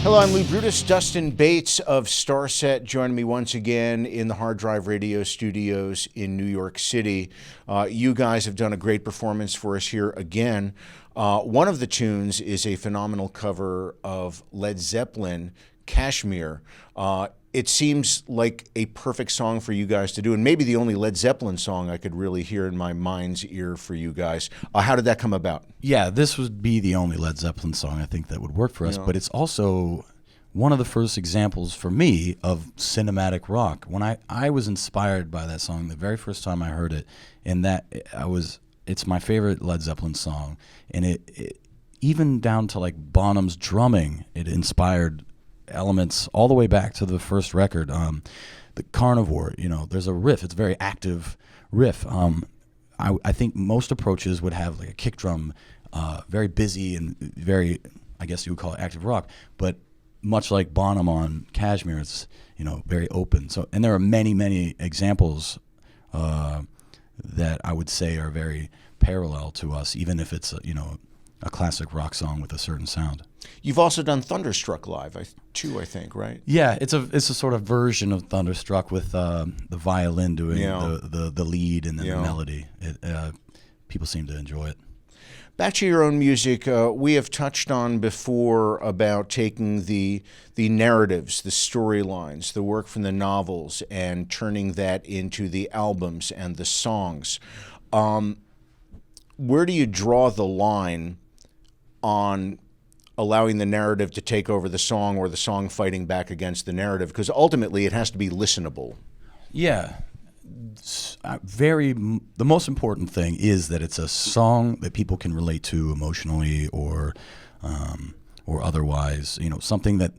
Hello, I'm Lou Brutus. Dustin Bates of STARSET joining me once again in the HardDrive Radio studios in New York City. You guys have done a great performance for us here again. One of the tunes is a phenomenal cover of Led Zeppelin, Kashmir. It seems like a perfect song for you guys to do, and maybe the only Led Zeppelin song I could really hear in my mind's ear for you guys. How did that come about? Yeah, this would be the only Led Zeppelin song I think that would work for us, but it's also one of the first examples for me of cinematic rock. When I was inspired by that song the very first time I heard it, and it's my favorite Led Zeppelin song, and it even down to like Bonham's drumming, it inspired elements all the way back to the first record, the Carnivore. There's a riff. It's a very active riff. I think most approaches would have like a kick drum, very busy and very, I guess you would call it active rock, but much like Bonham on Kashmir, it's very open. So, and there are many examples that I would say are very parallel to us, even if it's a classic rock song with a certain sound. You've also done Thunderstruck live, too, I think, right? Yeah, it's a sort of version of Thunderstruck with the violin doing the lead and then the melody. People seem to enjoy it. Back to your own music, we have touched on before about taking the narratives, the storylines, the work from the novels, and turning that into the albums and the songs. Where do you draw the line on allowing the narrative to take over the song or the song fighting back against the narrative? Because ultimately it has to be listenable. Yeah. The most important thing is that it's a song that people can relate to emotionally or otherwise, something that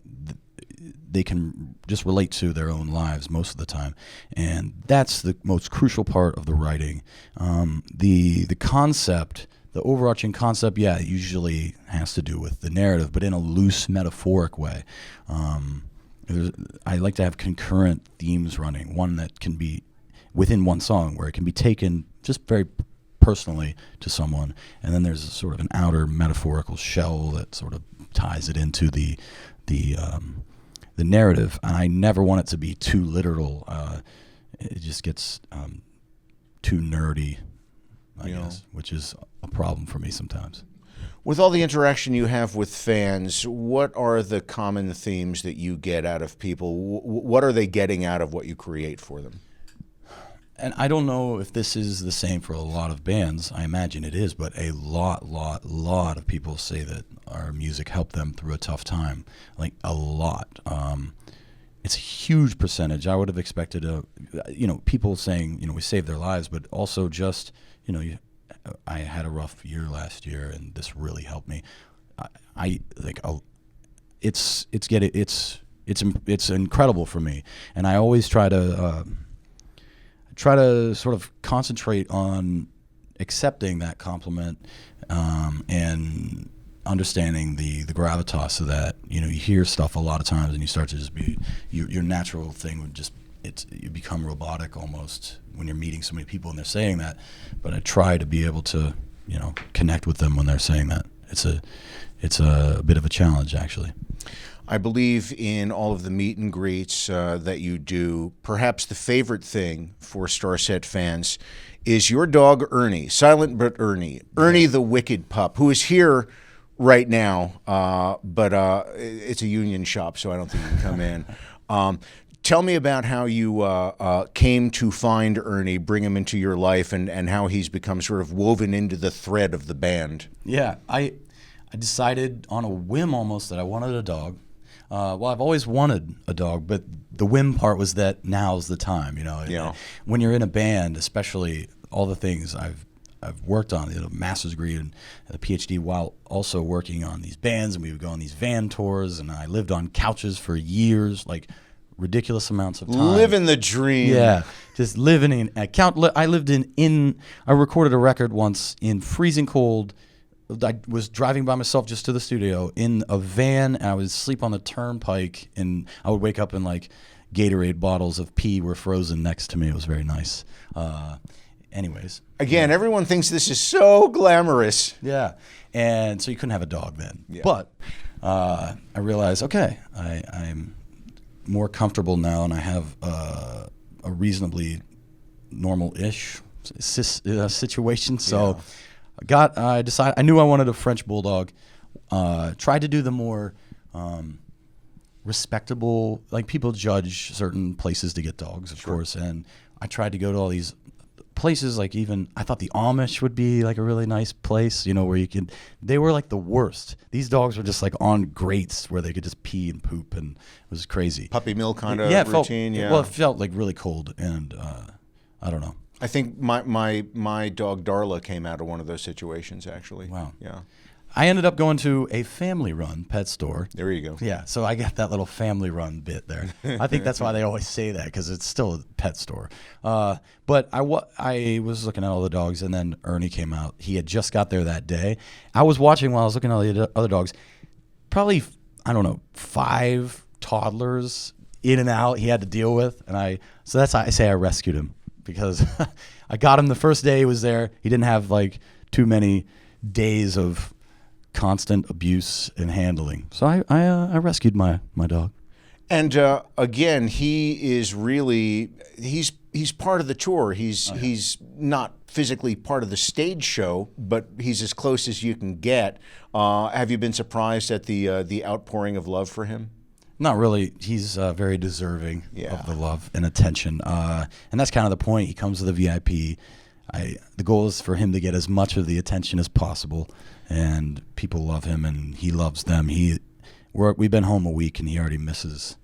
they can just relate to their own lives most of the time. And that's the most crucial part of the writing. The concept, the overarching concept, it usually has to do with the narrative, but in a loose, metaphoric way. I like to have concurrent themes running, one that can be within one song where it can be taken just very personally to someone, and then there's a sort of an outer metaphorical shell that sort of ties it into the narrative. And I never want it to be too literal. It just gets too nerdy, I guess, which is a problem for me sometimes. With all the interaction you have with fans, what are the common themes that you get out of people? What are they getting out of what you create for them? And I don't know if this is the same for a lot of bands. I imagine it is, but a lot of people say that our music helped them through a tough time. Like a lot. It's a huge percentage. I would have expected people saying, we saved their lives, but also just, I had a rough year last year and this really helped me. It's incredible for me, and I always try to sort of concentrate on accepting that compliment and understanding the gravitas of that. You hear stuff a lot of times and you start to just be your natural thing would just you become robotic almost when you're meeting so many people and they're saying that. But I try to be able to connect with them when they're saying that. It's a bit of a challenge, actually. I believe in all of the meet and greets that you do. Perhaps the favorite thing for STARSET fans is your dog, Ernie, Silent but Ernie. Ernie the wicked pup, who is here right now, but it's a union shop, so I don't think he can come in. Tell me about how you came to find Ernie, bring him into your life, and how he's become sort of woven into the thread of the band. Yeah, I decided on a whim almost that I wanted a dog. Well, I've always wanted a dog, but the whim part was that now's the time. When you're in a band, especially all the things I've worked on, master's degree and a PhD, while also working on these bands, and we would go on these van tours, and I lived on couches for years, like ridiculous amounts of time. Living the dream. Yeah, just living in. I lived I recorded a record once in freezing cold. I was driving by myself just to the studio in a van, and I would sleep on the turnpike, and I would wake up and like Gatorade bottles of pee were frozen next to me. It was very nice. Anyways. Again, everyone thinks this is so glamorous. Yeah. And so you couldn't have a dog then. Yeah. But I realized, okay, I'm more comfortable now, and I have a reasonably normal-ish situation. So I decided, I knew I wanted a French Bulldog. Tried to do the more respectable, like people judge certain places to get dogs, of course, and I tried to go to all these places, like even I thought the Amish would be like a really nice place, where you could. They were like the worst. These dogs were just like on grates where they could just pee and poop, and it was crazy. Puppy mill kind of routine. Well, it felt like really cold, and I don't know. I think my dog Darla came out of one of those situations, actually. Wow. Yeah. I ended up going to a family-run pet store. There you go. Yeah, so I got that little family-run bit there. I think that's why they always say that, because it's still a pet store. But I was looking at all the dogs, and then Ernie came out. He had just got there that day. I was watching while I was looking at all the other dogs. Probably, 5 toddlers in and out he had to deal with. So that's how I say I rescued him, because I got him the first day he was there. He didn't have like too many days of constant abuse and handling. So I rescued my dog. And again, he is really he's part of the tour. He's not physically part of the stage show, but he's as close as you can get. Have you been surprised at the outpouring of love for him? Not really. He's very deserving of the love and attention, and that's kind of the point. He comes to the VIP. The goal is for him to get as much of the attention as possible, and people love him, and he loves them. We've been home a week, and he already misses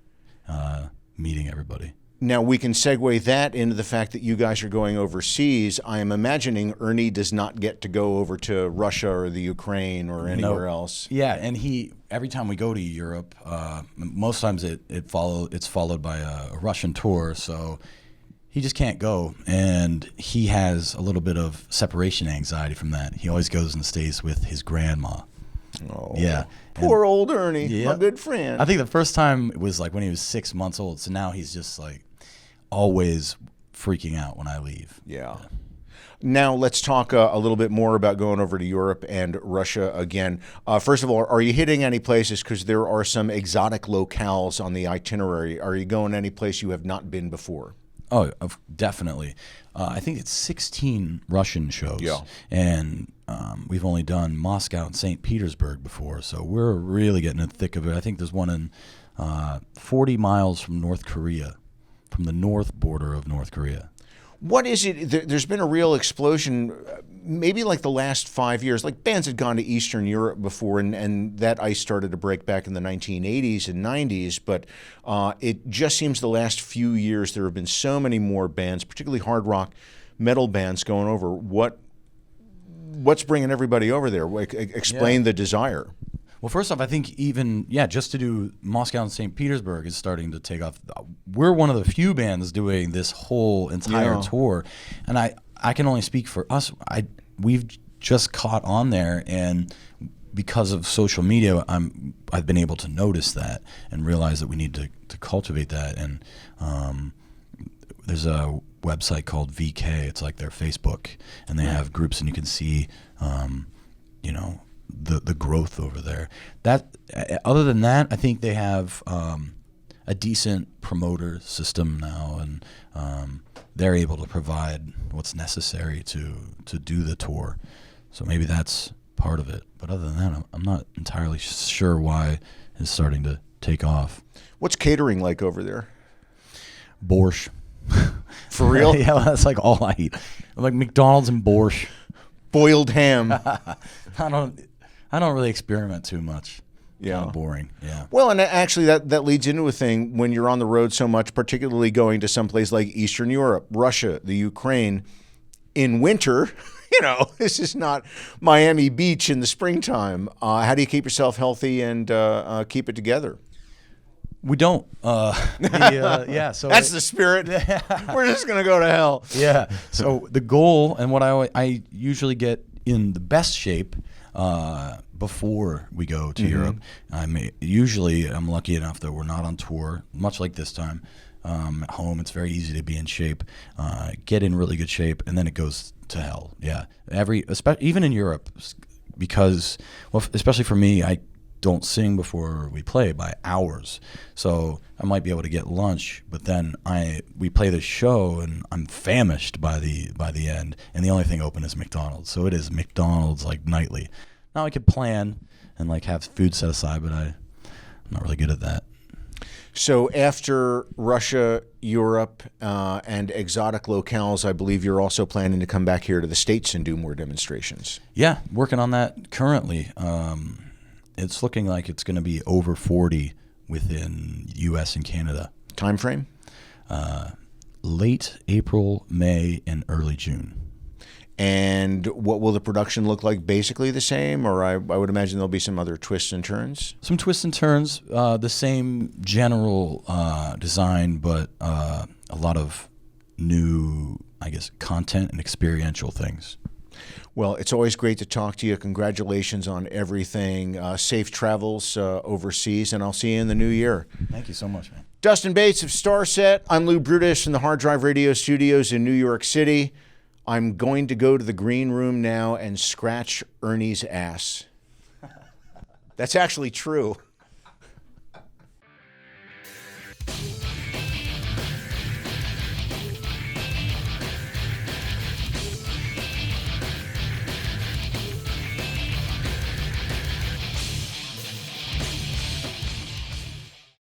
meeting everybody. Now, we can segue that into the fact that you guys are going overseas. I am imagining Ernie does not get to go over to Russia or the Ukraine or anywhere else. Yeah, and every time we go to Europe, most times it's followed by a Russian tour, so he just can't go, and he has a little bit of separation anxiety from that. He always goes and stays with his grandma. Oh, yeah. Poor old Ernie, my good friend. I think the first time it was like when he was 6 months old, so now he's just like always freaking out when I leave. Yeah. Now let's talk a little bit more about going over to Europe and Russia again. First of all, are you hitting any places? Because there are some exotic locales on the itinerary. Are you going any place you have not been before? Oh, definitely. I think it's 16 Russian shows. Yeah. And we've only done Moscow and St. Petersburg before, so we're really getting in the thick of it. I think there's one in 40 miles from North Korea, from the north border of North Korea. What is it? There's been a real explosion, maybe like the last 5 years. Like bands had gone to Eastern Europe before, and that ice started to break back in the 1980s and 90s. But it just seems the last few years there have been so many more bands, particularly hard rock, metal bands going over. What's bringing everybody over there? Explain the desire. Well, first off, I think just to do Moscow and St. Petersburg is starting to take off. We're one of the few bands doing this whole entire tour, and I can only speak for us. We've just caught on there, and because of social media, I've been able to notice that and realize that we need to cultivate that. And there's a website called VK. It's like their Facebook, and they have groups, and you can see, the growth over there. That other than that, I think they have a decent promoter system now, and they're able to provide what's necessary to do the tour. So maybe that's part of it. But other than that, I'm not entirely sure why it's starting to take off. What's catering like over there? Borscht. For real? Yeah, that's like all I eat. I'm like McDonald's and borscht. Boiled ham. I don't really experiment too much. Yeah. Kind of boring. Yeah. Well, and actually that leads into a thing when you're on the road so much, particularly going to someplace like Eastern Europe, Russia, the Ukraine, in winter. This is not Miami Beach in the springtime. How do you keep yourself healthy and keep it together? We don't. So that's the spirit. We're just gonna go to hell. Yeah. So the goal, and what I usually get in the best shape before we go to Europe. I'm lucky enough that we're not on tour, much like this time. At home, it's very easy to be in shape, get in really good shape, and then it goes to hell. Yeah. Even in Europe, because, well, especially for me, don't sing before we play by hours. So I might be able to get lunch, but then we play the show and I'm famished by the end, and the only thing open is McDonald's. So it is McDonald's like nightly. Now I could plan and like have food set aside, but I'm not really good at that. So after Russia, Europe, and exotic locales, I believe you're also planning to come back here to the States and do more demonstrations. Yeah, working on that currently. It's looking like it's going to be over 40 within U.S. and Canada. Time frame? Late April, May, and early June. And what will the production look like? Basically the same, or I would imagine there'll be some other twists and turns? Some twists and turns, the same general design, but a lot of new, I guess, content and experiential things. Well, it's always great to talk to you. Congratulations on everything. Safe travels overseas, and I'll see you in the new year. Thank you so much, man. Dustin Bates of STARSET. I'm Lou Brutus in the HardDrive Radio Studios in New York City. I'm going to go to the green room now and scratch Ernie's ass. That's actually true.